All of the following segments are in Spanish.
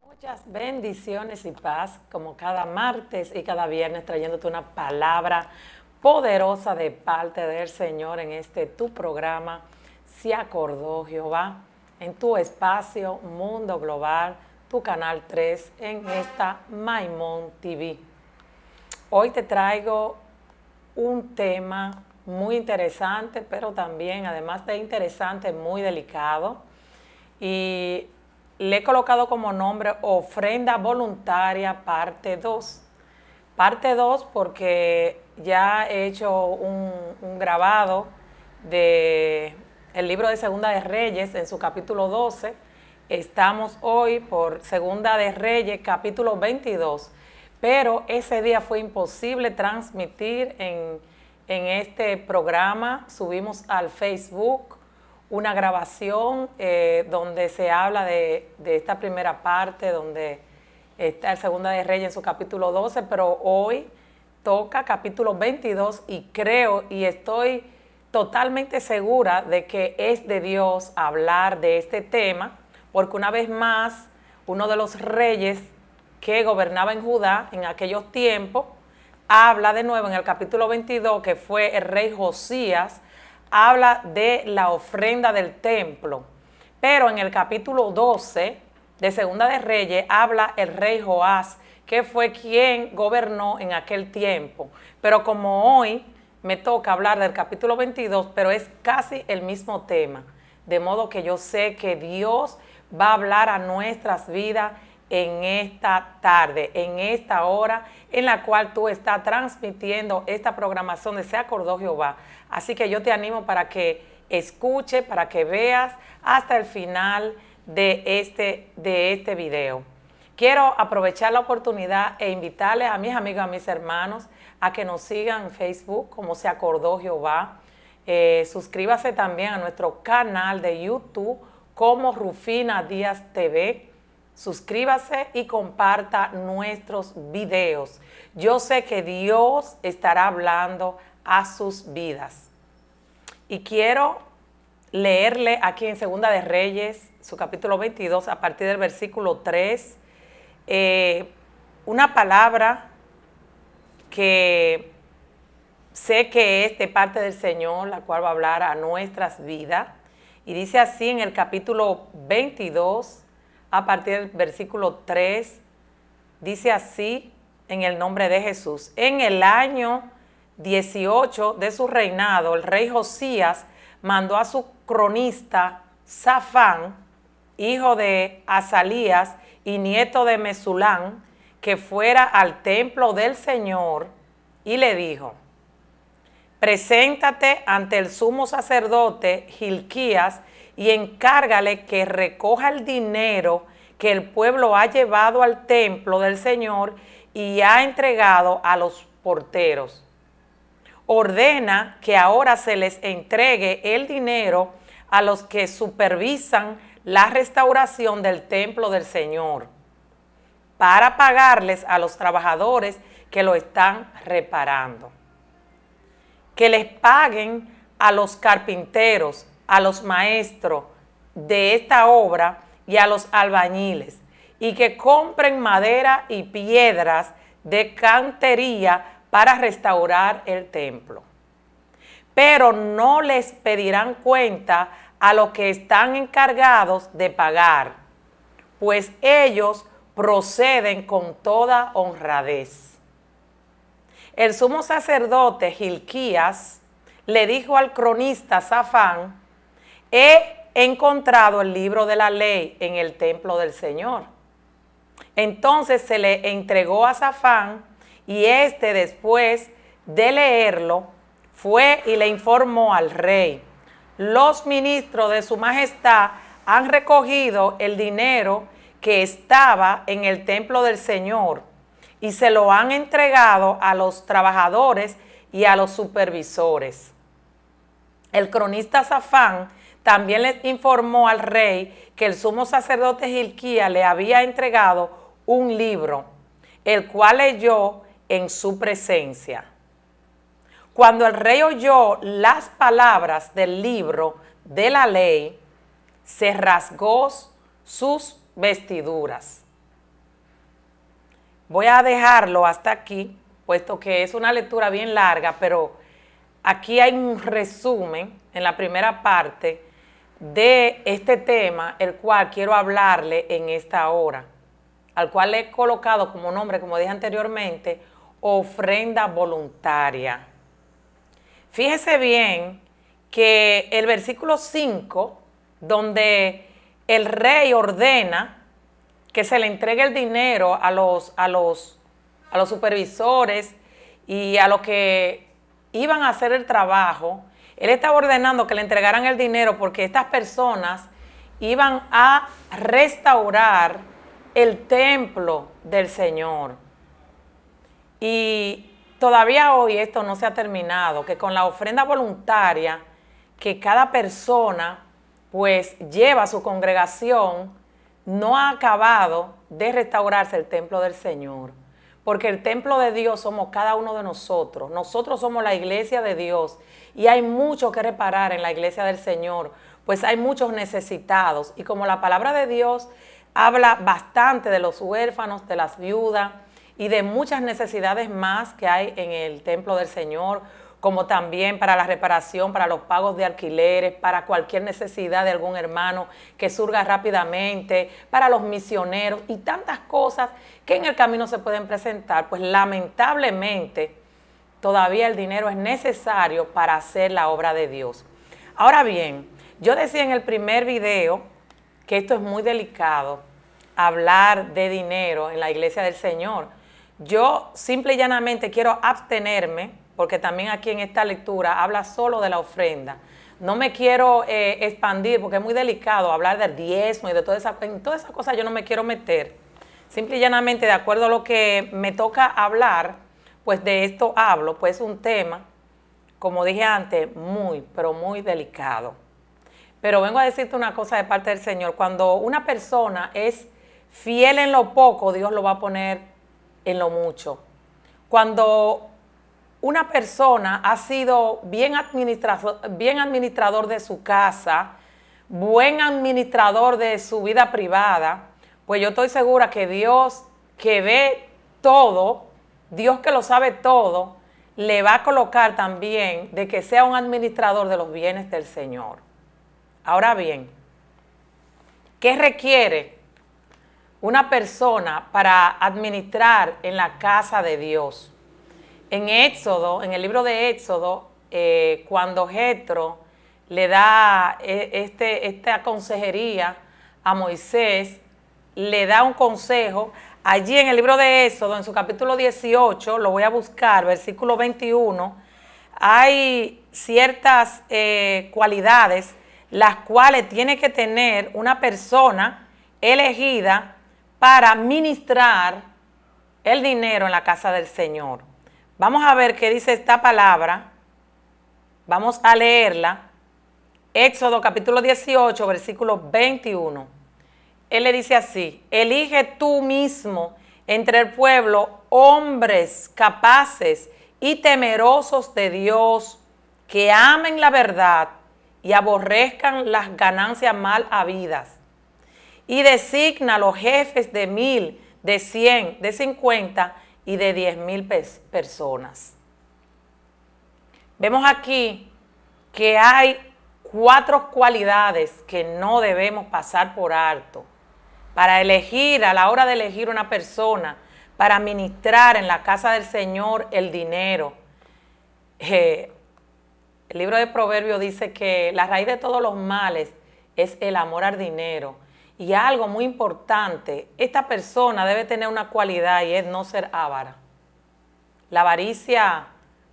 Muchas bendiciones y paz, como cada martes y cada viernes, trayéndote una palabra poderosa de parte del Señor en este tu programa, Se Acordó Jehová, en tu espacio Mundo Global, tu canal 3 en esta Maimón TV. Hoy te traigo un tema muy interesante, pero también, además de interesante, muy delicado. Y le he colocado como nombre Ofrenda Voluntaria Parte 2. Parte 2 porque ya he hecho un grabado de el libro de Segunda de Reyes en su capítulo 12. Estamos hoy por Segunda de Reyes capítulo 22. Pero ese día fue imposible transmitir en este programa. Subimos al Facebook una grabación donde se habla de esta primera parte, donde está el Segunda de Reyes en su capítulo 12, pero hoy toca capítulo 22 y creo y estoy totalmente segura de que es de Dios hablar de este tema, porque una vez más, uno de los reyes que gobernaba en Judá en aquellos tiempos, habla de nuevo en el capítulo 22, que fue el rey Josías, habla de la ofrenda del templo. Pero en el capítulo 12 de Segunda de Reyes habla el rey Joás, que fue quien gobernó en aquel tiempo. Pero como hoy me toca hablar del capítulo 22, pero es casi el mismo tema. De modo que yo sé que Dios va a hablar a nuestras vidas en esta tarde, en esta hora en la cual tú estás transmitiendo esta programación de Se Acordó Jehová. Así que yo te animo para que escuche, para que veas hasta el final de este video. Quiero aprovechar la oportunidad e invitarles a mis amigos, a mis hermanos, a que nos sigan en Facebook como Se Acordó Jehová. Suscríbase también a nuestro canal de YouTube como Rufina Díaz TV. Suscríbase y comparta nuestros videos. Yo sé que Dios estará hablando a sus vidas. Y quiero leerle aquí en Segunda de Reyes, su capítulo 22, a partir del versículo 3, una palabra que sé que es de parte del Señor, la cual va a hablar a nuestras vidas. Y dice así en el capítulo 22, a partir del versículo 3, dice así en el nombre de Jesús. En el año 18 de su reinado, el rey Josías mandó a su cronista Safán, hijo de Azalías y nieto de Mesulán, que fuera al templo del Señor y le dijo: preséntate ante el sumo sacerdote Hilquías y encárgale que recoja el dinero que el pueblo ha llevado al templo del Señor y ha entregado a los porteros. Ordena que ahora se les entregue el dinero a los que supervisan la restauración del templo del Señor, para pagarles a los trabajadores que lo están reparando. Que les paguen a los carpinteros, a los maestros de esta obra y a los albañiles, y que compren madera y piedras de cantería para restaurar el templo. Pero no les pedirán cuenta a los que están encargados de pagar, pues ellos proceden con toda honradez. El sumo sacerdote Hilquías le dijo al cronista Safán: he encontrado el libro de la ley en el templo del Señor. Entonces se le entregó a Safán, y éste, después de leerlo, fue y le informó al rey: los ministros de su majestad han recogido el dinero que estaba en el templo del Señor y se lo han entregado a los trabajadores y a los supervisores. El cronista Safán también les informó al rey que el sumo sacerdote Hilquías le había entregado un libro, el cual leyó en su presencia. Cuando el rey oyó las palabras del libro de la ley, se rasgó sus vestiduras. voy a dejarlo hasta aquí, puesto que es una lectura bien larga, pero aquí hay un resumen en la primera parte de este tema, el cual quiero hablarle en esta hora, al cual le he colocado como nombre, como dije anteriormente, ofrenda voluntaria. Fíjese bien que el versículo 5, donde el rey ordena que se le entregue el dinero a los supervisores y a los que iban a hacer el trabajo, él estaba ordenando que le entregaran el dinero porque estas personas iban a restaurar el templo del Señor. Y todavía hoy esto no se ha terminado, que con la ofrenda voluntaria que cada persona pues lleva a su congregación, no ha acabado de restaurarse el templo del Señor. Porque el templo de Dios somos cada uno de nosotros. Nosotros somos la iglesia de Dios y hay mucho que reparar en la iglesia del Señor, pues hay muchos necesitados. Y como la palabra de Dios habla bastante de los huérfanos, de las viudas y de muchas necesidades más que hay en el templo del Señor, como también para la reparación, para los pagos de alquileres, para cualquier necesidad de algún hermano que surga rápidamente, para los misioneros y tantas cosas que en el camino se pueden presentar, pues lamentablemente todavía el dinero es necesario para hacer la obra de Dios. Ahora bien, yo decía en el primer video que esto es muy delicado, hablar de dinero en la iglesia del Señor. Yo simple y llanamente quiero abstenerme, porque también aquí en esta lectura habla solo de la ofrenda. No me quiero expandir porque es muy delicado hablar del diezmo y de todas esas cosas yo no me quiero meter. Simple y llanamente, de acuerdo a lo que me toca hablar, pues de esto hablo, pues es un tema, como dije antes, muy, pero muy delicado. Pero vengo a decirte una cosa de parte del Señor. Cuando una persona es fiel en lo poco, Dios lo va a poner en lo mucho. Cuando una persona ha sido bien administrador de su casa, buen administrador de su vida privada, pues yo estoy segura que Dios, que ve todo, Dios que lo sabe todo, le va a colocar también de que sea un administrador de los bienes del Señor. Ahora bien, ¿qué requiere una persona para administrar en la casa de Dios? En Éxodo, en el libro de Éxodo, cuando Jetro le da esta consejería a Moisés, le da un consejo. Allí en el libro de Éxodo, en su capítulo 18, lo voy a buscar, versículo 21, hay ciertas cualidades las cuales tiene que tener una persona elegida para ministrar el dinero en la casa del Señor. Vamos a ver qué dice esta palabra. Vamos a leerla. Éxodo capítulo 18, versículo 21. Él le dice así: elige tú mismo entre el pueblo hombres capaces y temerosos de Dios, que amen la verdad y aborrezcan las ganancias mal habidas. Y designa los jefes de 1000, de 100, de 50 y de 10,000 personas. Vemos aquí que hay 4 cualidades que no debemos pasar por alto para elegir, a la hora de elegir una persona para ministrar en la casa del Señor el dinero. El libro de Proverbios dice que la raíz de todos los males es el amor al dinero. Y algo muy importante, esta persona debe tener una cualidad y es no ser avara. La avaricia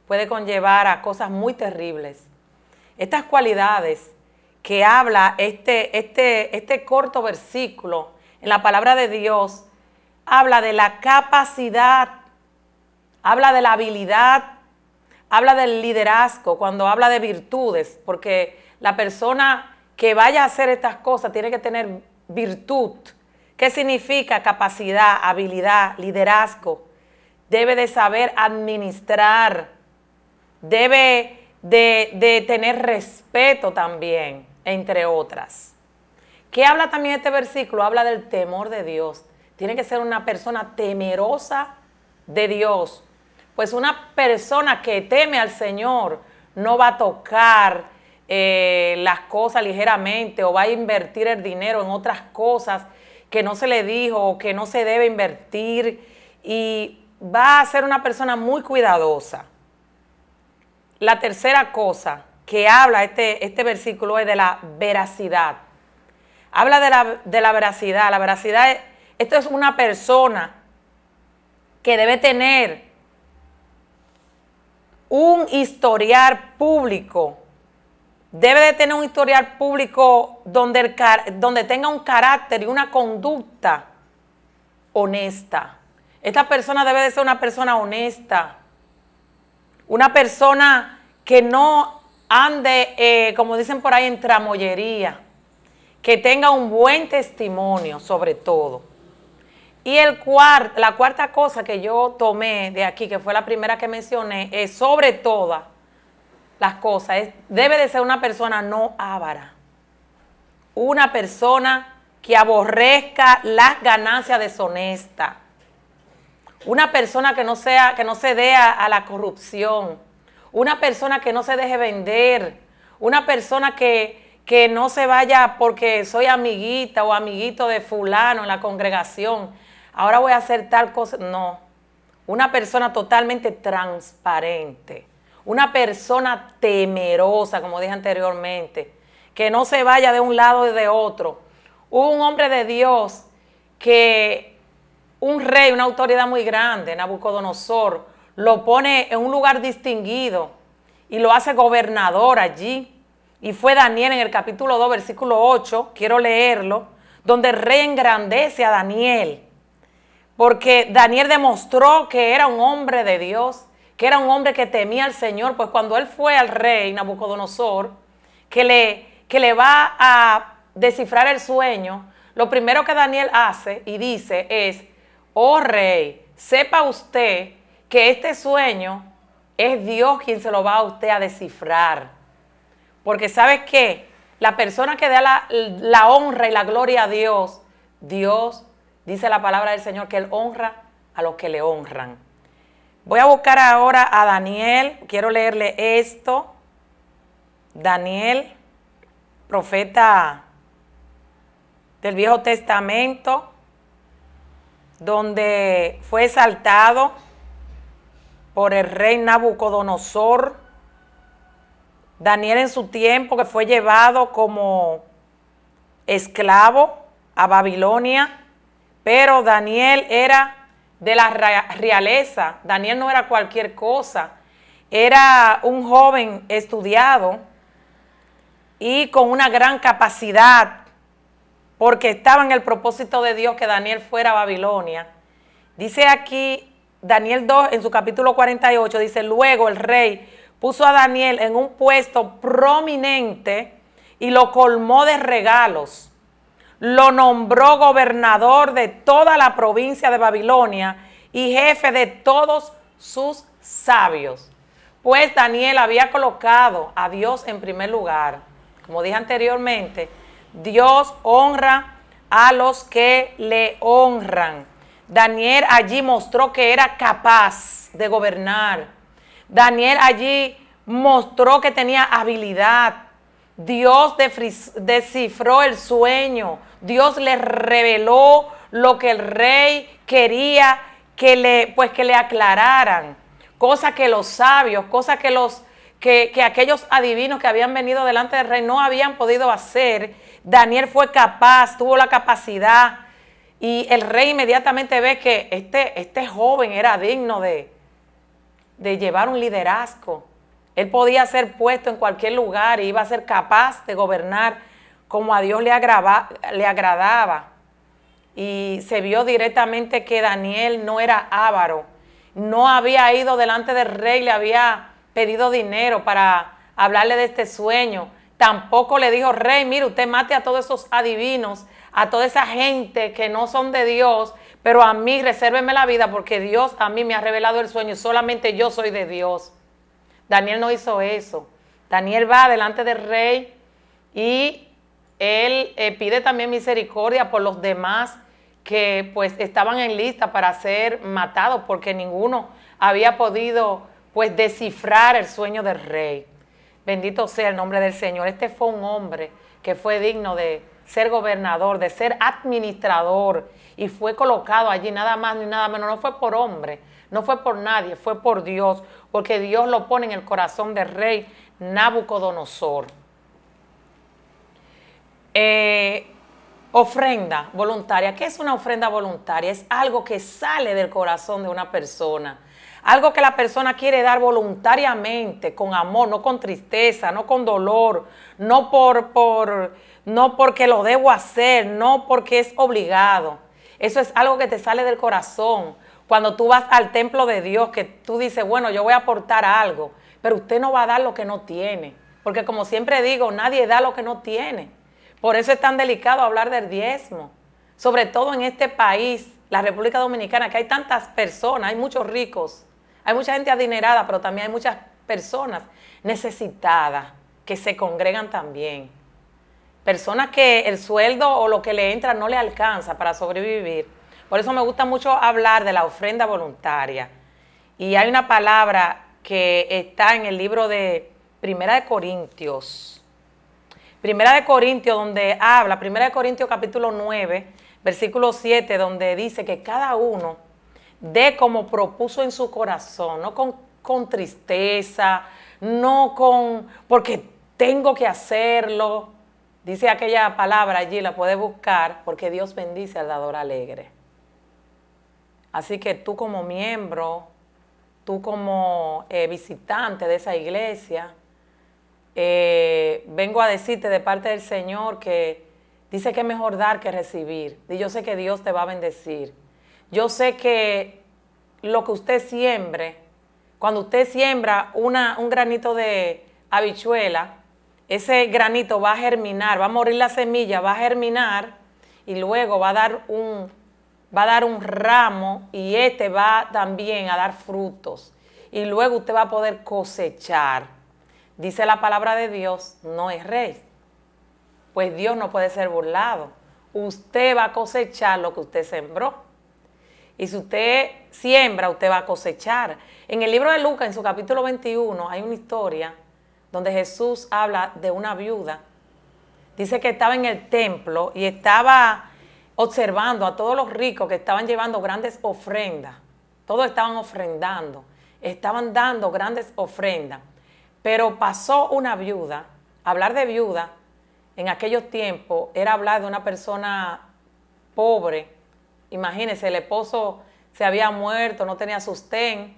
puede conllevar a cosas muy terribles. Estas cualidades que habla este corto versículo en la palabra de Dios, habla de la capacidad, habla de la habilidad, habla del liderazgo, cuando habla de virtudes, porque la persona que vaya a hacer estas cosas tiene que tener virtud. ¿Qué significa capacidad, habilidad, liderazgo? Debe de saber administrar, debe de tener respeto también, entre otras. ¿Qué habla también este versículo? Habla del temor de Dios. tiene que ser una persona temerosa de Dios. Pues una persona que teme al Señor no va a tocar las cosas ligeramente o va a invertir el dinero en otras cosas que no se le dijo o que no se debe invertir, y va a ser una persona muy cuidadosa. La tercera cosa que habla este versículo es de la veracidad. Habla de la veracidad. La veracidad, esto es una persona que debe tener un historial público. Debe de tener un historial público donde tenga un carácter y una conducta honesta. Esta persona debe de ser una persona honesta. Una persona que no ande, como dicen por ahí, en tramoyería. Que tenga un buen testimonio, sobre todo. Y la cuarta cosa que yo tomé de aquí, que fue la primera que mencioné, es sobre todas las cosas, debe de ser una persona no avara. Una persona que aborrezca las ganancias deshonestas. Una persona que no se dé a la corrupción. Una persona que no se deje vender. Una persona que no se vaya porque soy amiguita o amiguito de fulano en la congregación. Ahora voy a hacer tal cosa. No. Una persona totalmente transparente. Una persona temerosa, como dije anteriormente. Que no se vaya de un lado y de otro. Hubo un hombre de Dios un rey, una autoridad muy grande, Nabucodonosor, lo pone en un lugar distinguido y lo hace gobernador allí. Y fue Daniel en el capítulo 2, versículo 8, quiero leerlo, donde el rey engrandece a Daniel. Porque Daniel demostró que era un hombre de Dios, que era un hombre que temía al Señor. Pues cuando él fue al rey Nabucodonosor, que le va a descifrar el sueño, lo primero que Daniel hace y dice es: oh rey, sepa usted que este sueño es Dios quien se lo va a usted a descifrar. Porque ¿sabes qué? La persona que da la honra y la gloria a Dios, Dios, dice la palabra del Señor, que Él honra a los que le honran. Voy a buscar ahora a Daniel, quiero leerle esto. Daniel, profeta del Viejo Testamento, donde fue exaltado por el rey Nabucodonosor. Daniel en su tiempo, que fue llevado como esclavo a Babilonia, pero Daniel era de la realeza. Daniel no era cualquier cosa, era un joven estudiado y con una gran capacidad, porque estaba en el propósito de Dios que Daniel fuera a Babilonia. Dice aquí Daniel 2, en su capítulo 48, dice: luego el rey puso a Daniel en un puesto prominente y lo colmó de regalos. Lo nombró gobernador de toda la provincia de Babilonia y jefe de todos sus sabios. Pues Daniel había colocado a Dios en primer lugar. Como dije anteriormente, Dios honra a los que le honran. Daniel allí mostró que era capaz de gobernar. Daniel allí mostró que tenía habilidad. Dios descifró el sueño. Dios le reveló lo que el rey quería que le aclararan. Cosa que los sabios, cosa que aquellos adivinos que habían venido delante del rey no habían podido hacer. Daniel fue capaz, tuvo la capacidad, y el rey inmediatamente ve que este joven era digno de llevar un liderazgo. Él podía ser puesto en cualquier lugar y iba a ser capaz de gobernar como a Dios le agradaba. Y se vio directamente que Daniel no era avaro, no había ido delante del rey, le había pedido dinero para hablarle de este sueño. Tampoco le dijo: rey, mire, usted mate a todos esos adivinos, a toda esa gente que no son de Dios, pero a mí resérveme la vida porque Dios a mí me ha revelado el sueño y solamente yo soy de Dios. Daniel no hizo eso. Daniel va delante del rey y él pide también misericordia por los demás que pues estaban en lista para ser matados porque ninguno había podido pues descifrar el sueño del rey. Bendito sea el nombre del Señor. Este fue un hombre que fue digno de ser gobernador, de ser administrador, y fue colocado allí nada más ni nada menos. No fue por hombre, no fue por nadie, fue por Dios, porque Dios lo pone en el corazón del rey Nabucodonosor. Ofrenda voluntaria. ¿Qué es una ofrenda voluntaria? Es algo que sale del corazón de una persona. Algo que la persona quiere dar voluntariamente, con amor, no con tristeza, no con dolor, no porque lo debo hacer, no porque es obligado. Eso es algo que te sale del corazón. Cuando tú vas al templo de Dios, que tú dices, bueno, yo voy a aportar algo, pero usted no va a dar lo que no tiene. Porque como siempre digo, nadie da lo que no tiene. Por eso es tan delicado hablar del diezmo. Sobre todo en este país, la República Dominicana, que hay tantas personas, hay muchos ricos, hay mucha gente adinerada, pero también hay muchas personas necesitadas que se congregan también. Personas que el sueldo o lo que le entra no le alcanza para sobrevivir. Por eso me gusta mucho hablar de la ofrenda voluntaria. Y hay una palabra que está en el libro de Primera de Corintios. Primera de Corintios, donde habla, Primera de Corintios capítulo 9, versículo 7, donde dice que cada uno dé como propuso en su corazón, no con tristeza, no porque tengo que hacerlo. Dice aquella palabra allí, la puedes buscar, porque Dios bendice al dador alegre. Así que tú como miembro, tú como visitante de esa iglesia, vengo a decirte de parte del Señor que dice que es mejor dar que recibir. Y yo sé que Dios te va a bendecir. Yo sé que lo que usted siembre, cuando usted siembra un granito de habichuela, ese granito va a germinar, va a morir la semilla, va a germinar y luego va a dar un ramo, y este va también a dar frutos. Y luego usted va a poder cosechar. Dice la palabra de Dios, no es rey. Pues Dios no puede ser burlado. Usted va a cosechar lo que usted sembró. Y si usted siembra, usted va a cosechar. En el libro de Lucas, en su capítulo 21, hay una historia donde Jesús habla de una viuda. Dice que estaba en el templo y estaba observando a todos los ricos que estaban llevando grandes ofrendas. Todos estaban ofrendando, estaban dando grandes ofrendas. Pero pasó una viuda. Hablar de viuda en aquellos tiempos era hablar de una persona pobre. Imagínense, el esposo se había muerto, no tenía sostén,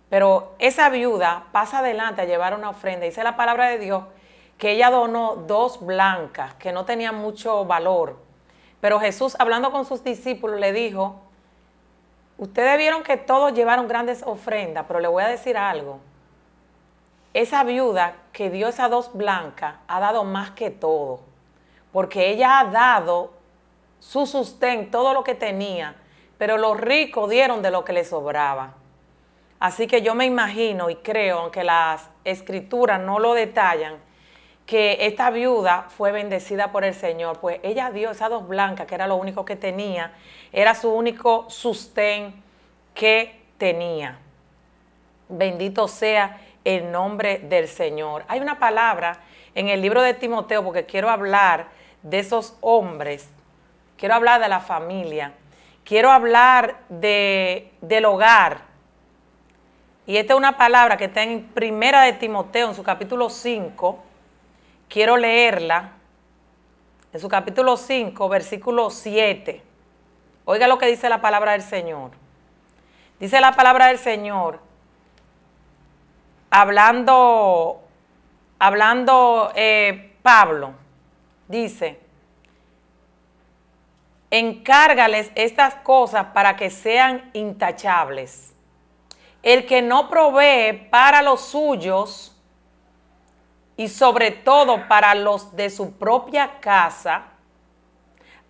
pero esa viuda pasa adelante a llevar una ofrenda. Dice la palabra de Dios que ella donó 2 blancas que no tenían mucho valor. Pero Jesús, hablando con sus discípulos, le dijo, ustedes vieron que todos llevaron grandes ofrendas, pero le voy a decir algo. Esa viuda que dio esas 2 blancas ha dado más que todo, porque ella ha dado su sustento, todo lo que tenía, pero los ricos dieron de lo que les sobraba. Así que yo me imagino y creo, aunque las escrituras no lo detallan, que esta viuda fue bendecida por el Señor, pues ella dio esas 2 blancas, que era lo único que tenía, era su único sustento que tenía. Bendito sea el nombre del Señor. Hay una palabra en el libro de Timoteo, porque quiero hablar de esos hombres, quiero hablar de la familia, quiero hablar del hogar. Y esta es una palabra que está en Primera de Timoteo, en su capítulo 5. Quiero leerla. En su capítulo 5, versículo 7. Oiga lo que dice la palabra del Señor. Dice la palabra del Señor, hablando Pablo, dice, encárgales estas cosas para que sean intachables. El que no provee para los suyos y sobre todo para los de su propia casa,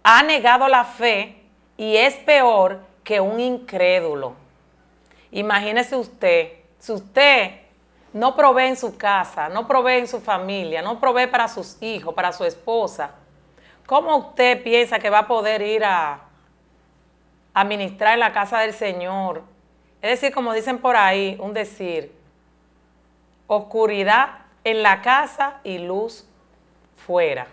ha negado la fe y es peor que un incrédulo. Imagínese usted, si usted no provee en su casa, no provee en su familia, no provee para sus hijos, para su esposa, ¿cómo usted piensa que va a poder ir a administrar en la casa del Señor. Es decir, como dicen por ahí, un decir, oscuridad en la casa y luz fuera.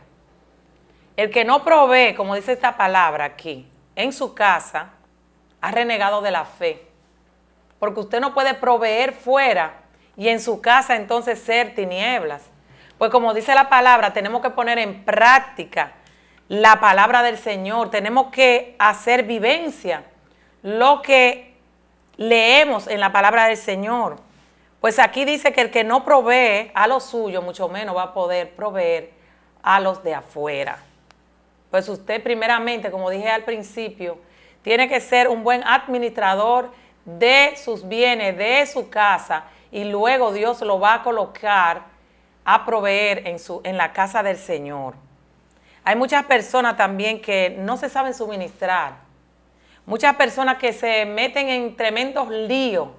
El que no provee, como dice esta palabra aquí, en su casa, ha renegado de la fe. Porque usted no puede proveer fuera y en su casa entonces ser tinieblas. Pues como dice la palabra, tenemos que poner en práctica la palabra del Señor. Tenemos que hacer vivencia lo que leemos en la palabra del Señor. Pues aquí dice que el que no provee a los suyos, mucho menos va a poder proveer a los de afuera. Pues usted primeramente, como dije al principio, tiene que ser un buen administrador de sus bienes, de su casa, y luego Dios lo va a colocar a proveer en la casa del Señor. Hay muchas personas también que no se saben suministrar. Muchas personas que se meten en tremendos líos,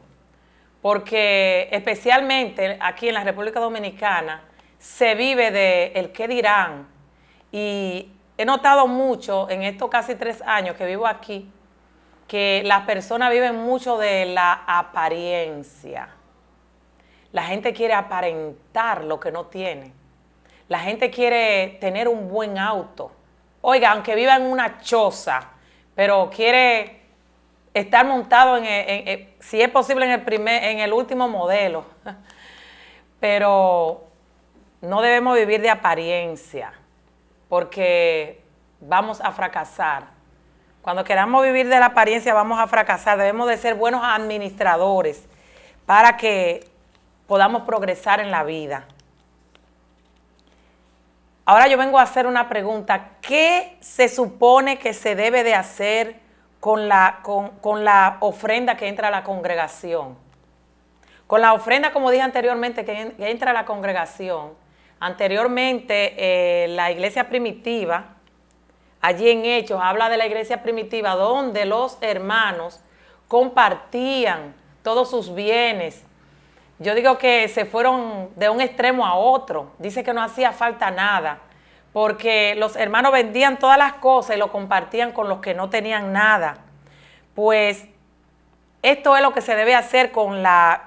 porque especialmente aquí en la República Dominicana se vive de el qué dirán. Y he notado mucho en estos casi 3 años que vivo aquí, que las personas viven mucho de la apariencia. La gente quiere aparentar lo que no tiene. La gente quiere tener un buen auto. Oiga, aunque viva en una choza, pero quiere estar montado si es posible en el último modelo. Pero no debemos vivir de apariencia, porque vamos a fracasar. Cuando queramos vivir de la apariencia vamos a fracasar. Debemos de ser buenos administradores para que podamos progresar en la vida. Ahora yo vengo a hacer una pregunta. ¿Qué se supone que se debe de hacer con la ofrenda que entra a la congregación? Con la ofrenda, como dije anteriormente, que entra a la congregación. Anteriormente, la iglesia primitiva, allí en Hechos, habla de la iglesia primitiva donde los hermanos compartían todos sus bienes. Yo digo que se fueron de un extremo a otro. Dice que no hacía falta nada, porque los hermanos vendían todas las cosas y lo compartían con los que no tenían nada. Pues esto es lo que se debe hacer con la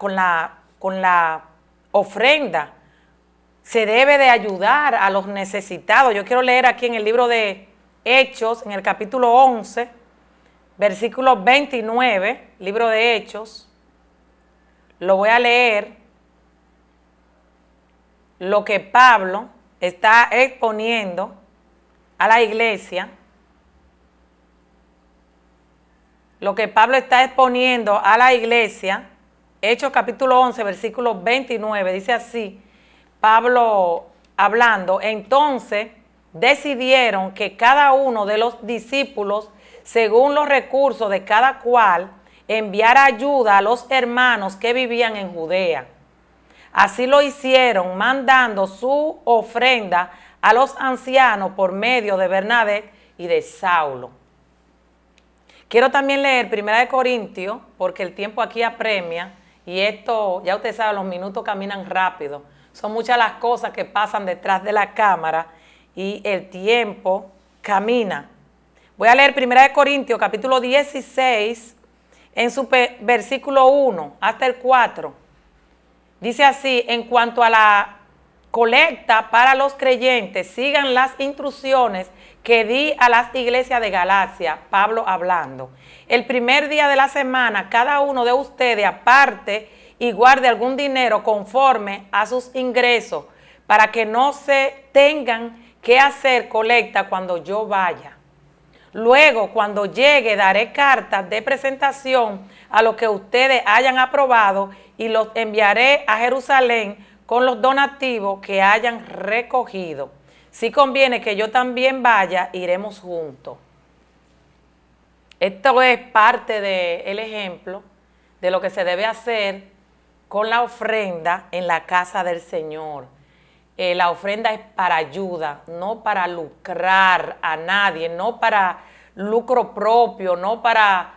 ofrenda. Se debe de ayudar a los necesitados. Yo quiero leer aquí en el libro de Hechos, en el capítulo 11, versículo 29, libro de Hechos. Lo voy a leer, lo que Pablo está exponiendo a la iglesia. Lo que Pablo está exponiendo a la iglesia, Hechos capítulo 11, versículo 29, dice así, Pablo hablando, entonces decidieron que cada uno de los discípulos, según los recursos de cada cual, enviara ayuda a los hermanos que vivían en Judea. Así lo hicieron, mandando su ofrenda a los ancianos por medio de Bernabé y de Saulo. Quiero también leer 1 Corintios, porque el tiempo aquí apremia, y esto, ya usted sabe, los minutos caminan rápido. Son muchas las cosas que pasan detrás de la cámara y el tiempo camina. Voy a leer 1 Corintios, capítulo 16, en su versículo 1 hasta el 4. Dice así, en cuanto a la colecta para los creyentes, sigan las instrucciones que di a las iglesias de Galacia, Pablo hablando. El primer día de la semana, cada uno de ustedes aparte y guarde algún dinero conforme a sus ingresos, para que no se tengan que hacer colecta cuando yo vaya. Luego, cuando llegue, daré cartas de presentación a los que ustedes hayan aprobado y los enviaré a Jerusalén con los donativos que hayan recogido. Si conviene que yo también vaya, iremos juntos. Esto es parte del ejemplo de lo que se debe hacer con la ofrenda en la casa del Señor. La ofrenda es para ayuda, no para lucrar a nadie, no para lucro propio, no para,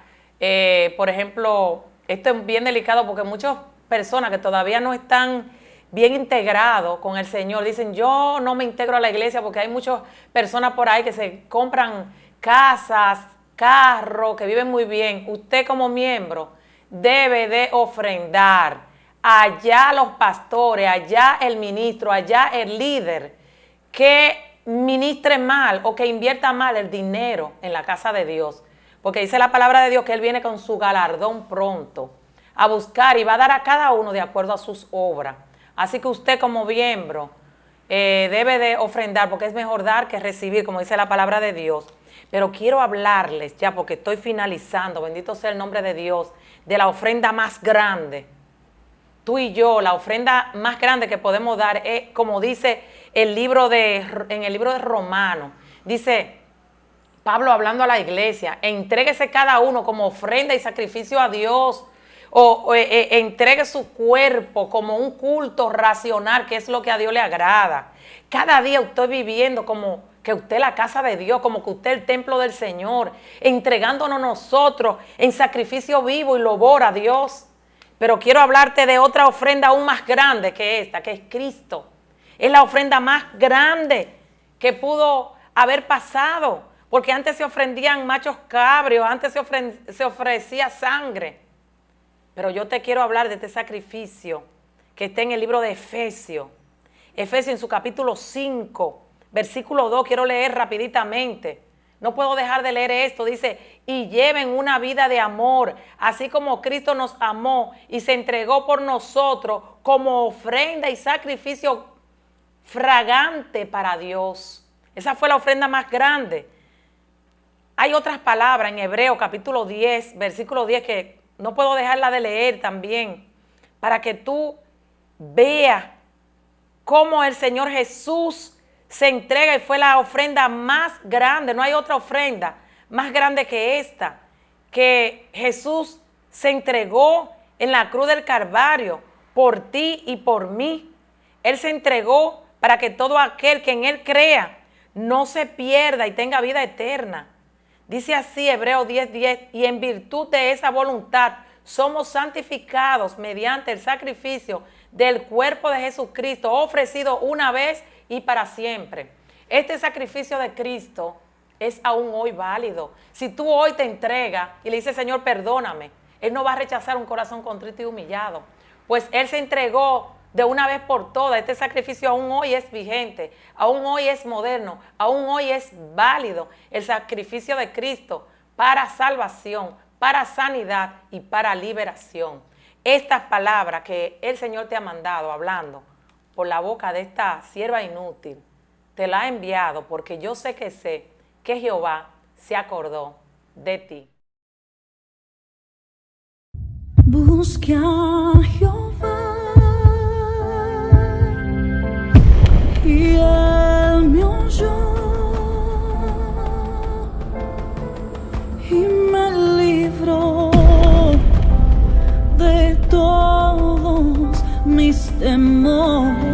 por ejemplo, esto es bien delicado porque muchas personas que todavía no están bien integrados con el Señor dicen, yo no me integro a la iglesia porque hay muchas personas por ahí que se compran casas carro, que viven muy bien, usted como miembro debe de ofrendar. Allá los pastores, allá el ministro, allá el líder que ministre mal o que invierta mal el dinero en la casa de Dios. Porque dice la palabra de Dios que Él viene con su galardón pronto a buscar y va a dar a cada uno de acuerdo a sus obras. Así que usted como miembro debe de ofrendar, porque es mejor dar que recibir, como dice la palabra de Dios. Pero quiero hablarles ya, porque estoy finalizando, bendito sea el nombre de Dios, de la ofrenda más grande. Tú y yo, la ofrenda más grande que podemos dar es, como dice en el libro de Romanos, dice Pablo hablando a la iglesia, entréguese cada uno como ofrenda y sacrificio a Dios, entregue su cuerpo como un culto racional, que es lo que a Dios le agrada. Cada día usted viviendo como que usted es la casa de Dios, como que usted es el templo del Señor, entregándonos nosotros en sacrificio vivo y louvor a Dios. Pero quiero hablarte de otra ofrenda aún más grande que esta, que es Cristo. Es la ofrenda más grande que pudo haber pasado, porque antes se ofrendían machos cabrios, antes se ofrecía sangre. Pero yo te quiero hablar de este sacrificio que está en el libro de Efesios. Efesios en su capítulo 5, versículo 2, quiero leer rapiditamente. No puedo dejar de leer esto. Dice, y lleven una vida de amor, así como Cristo nos amó y se entregó por nosotros como ofrenda y sacrificio fragante para Dios. Esa fue la ofrenda más grande. Hay otras palabras en Hebreo capítulo 10, versículo 10, que no puedo dejarla de leer también, para que tú veas cómo el Señor Jesús se entrega y fue la ofrenda más grande. No hay otra ofrenda más grande que esta, que Jesús se entregó en la cruz del Calvario por ti y por mí. Él se entregó para que todo aquel que en Él crea no se pierda y tenga vida eterna. Dice así Hebreos 10:10, y en virtud de esa voluntad somos santificados mediante el sacrificio del cuerpo de Jesucristo, ofrecido una vez y para siempre. Este sacrificio de Cristo es aún hoy válido. Si tú hoy te entregas y le dices, Señor, perdóname, Él no va a rechazar un corazón contrito y humillado. Pues Él se entregó de una vez por todas. Este sacrificio aún hoy es vigente, aún hoy es moderno, aún hoy es válido. El sacrificio de Cristo para salvación, para sanidad y para liberación. Estas palabras que el Señor te ha mandado hablando por la boca de esta sierva inútil, te la ha enviado porque yo sé que Jehová se acordó de ti. Busque a Jehová y Él me oyó y me libró de todos mis temores.